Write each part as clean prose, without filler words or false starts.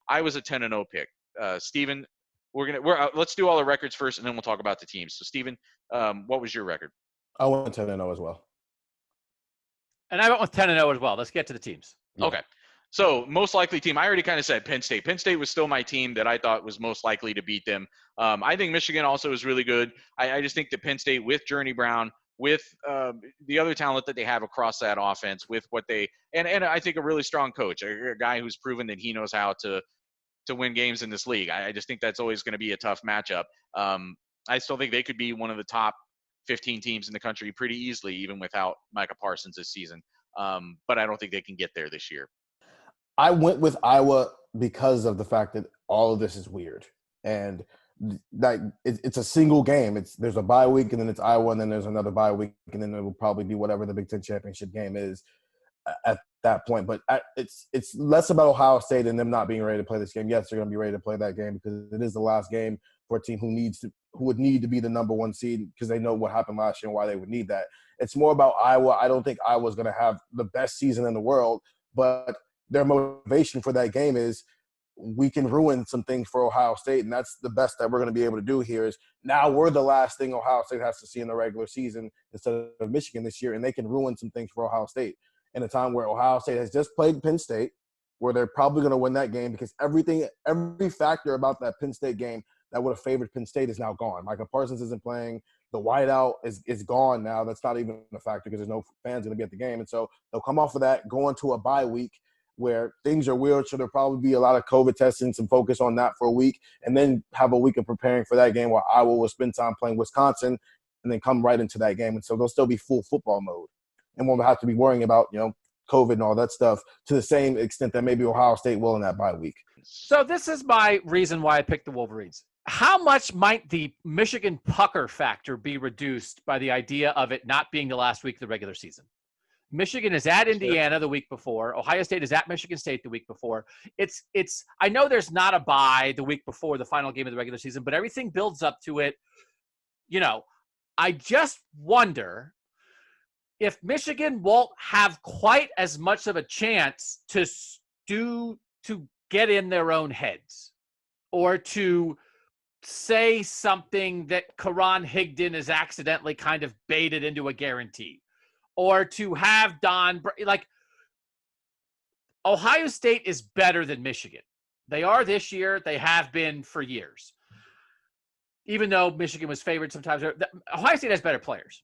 I was a 10-0 pick. Steven, let's do all the records first, and then we'll talk about the teams. So, Steven, what was your record? I went 10-0 as well. And I went with 10-0 as well. Let's get to the teams. Yeah. Okay. So, most likely team, I already kind of said Penn State. Penn State was still my team that I thought was most likely to beat them. I think Michigan also is really good. I just think that Penn State with Journey Brown, with the other talent that they have across that offense, with what they and I think a really strong coach, a guy who's proven that he knows how to win games in this league. I just think that's always going to be a tough matchup. I still think they could be one of the top 15 teams in the country pretty easily, even without Micah Parsons this season. But I don't think they can get there this year. I went with Iowa because of the fact that all of this is weird. And that it's a single game. There's a bye week, and then it's Iowa, and then there's another bye week, and then it will probably be whatever the Big Ten championship game is at that point. But it's less about Ohio State and them not being ready to play this game. Yes, they're going to be ready to play that game because it is the last game for a team who would need to be the number one seed because they know what happened last year and why they would need that. It's more about Iowa. I don't think Iowa's going to have the best season in the world, but their motivation for that game is we can ruin some things for Ohio State, and that's the best that we're going to be able to do here is now we're the last thing Ohio State has to see in the regular season instead of Michigan this year, and they can ruin some things for Ohio State in a time where Ohio State has just played Penn State, where they're probably going to win that game because every factor about that Penn State game that would have favored Penn State is now gone. Micah Parsons isn't playing. The whiteout is gone now. That's not even a factor because there's no fans going to be at the game. And so they'll come off of that, go into a bye week where things are weird, so there'll probably be a lot of COVID testing, some focus on that for a week, and then have a week of preparing for that game where Iowa will spend time playing Wisconsin and then come right into that game. And so they'll still be full football mode and won't have to be worrying about, COVID and all that stuff to the same extent that maybe Ohio State will in that bye week. So this is my reason why I picked the Wolverines. How much might the Michigan pucker factor be reduced by the idea of it not being the last week of the regular season? Michigan is at Indiana the week before. Ohio State is at Michigan State the week before. It's. I know there's not a bye the week before the final game of the regular season, but everything builds up to it. I just wonder if Michigan won't have quite as much of a chance to get in their own heads or to say something that Karan Higdon is accidentally kind of baited into a guarantee. Or to have Ohio State is better than Michigan. They are this year. They have been for years. Even though Michigan was favored sometimes, Ohio State has better players.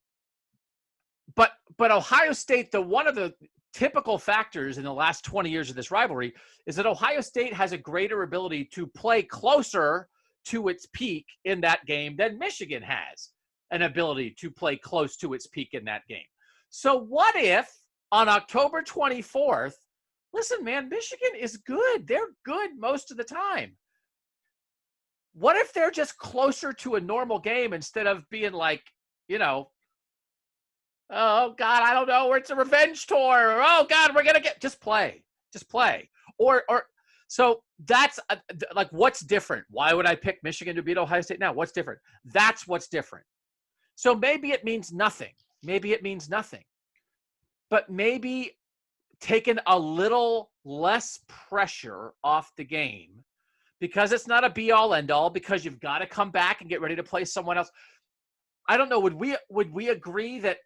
But Ohio State, one of the typical factors in the last 20 years of this rivalry is that Ohio State has a greater ability to play closer to its peak in that game than Michigan has an ability to play close to its peak in that game. So what if on October 24th, listen, man, Michigan is good. They're good most of the time. What if they're just closer to a normal game instead of being like, oh, God, I don't know. It's a revenge tour. Or, oh, God, we're going to just play. Or so that's what's different? Why would I pick Michigan to beat Ohio State now? What's different? That's what's different. So maybe it means nothing. But maybe taking a little less pressure off the game because it's not a be-all, end-all because you've got to come back and get ready to play someone else. I don't know. Would we agree that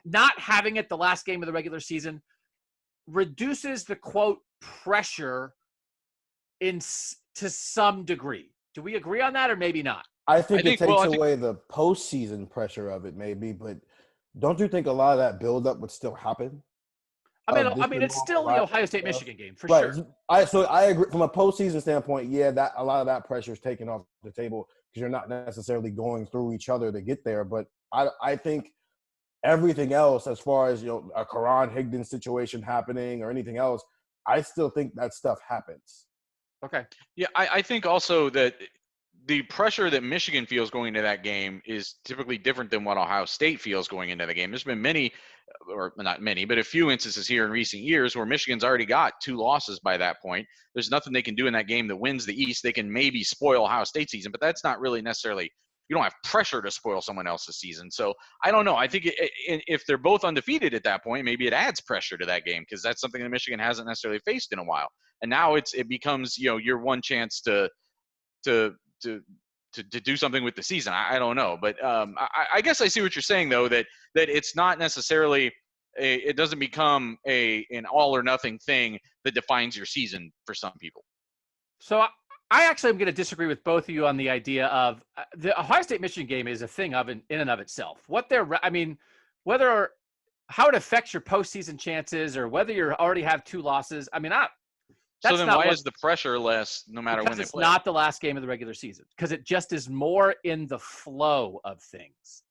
not having it the last game of the regular season reduces the, quote, pressure to some degree? Do we agree on that or maybe not? I think it takes away the postseason pressure of it maybe, but don't you think a lot of that buildup would still happen? I mean, it's still the Ohio State-Michigan game, for sure. I agree. From a postseason standpoint, that a lot of that pressure is taken off the table because you're not necessarily going through each other to get there. But I think everything else, as far as a Karan Higdon situation happening or anything else, I still think that stuff happens. Okay. Yeah, I think also that the pressure that Michigan feels going into that game is typically different than what Ohio State feels going into the game. There's been many, or not many, but a few instances here in recent years where Michigan's already got 2 losses by that point. There's nothing they can do in that game that wins the East. They can maybe spoil Ohio State's season, but that's not really necessarily – you don't have pressure to spoil someone else's season. So I don't know. I think if they're both undefeated at that point, maybe it adds pressure to that game because that's something that Michigan hasn't necessarily faced in a while. and now it becomes your one chance to do something with the season. I don't know, but I guess I see what you're saying though, that it's not necessarily it doesn't become an all or nothing thing that defines your season for some people. So I actually am going to disagree with both of you on the idea of the Ohio State Michigan game is a thing of in and of itself. How it affects your postseason chances, or whether you already have 2 losses. So then why is the pressure less no matter when they play? It's not the last game of the regular season, because it just is more in the flow of things.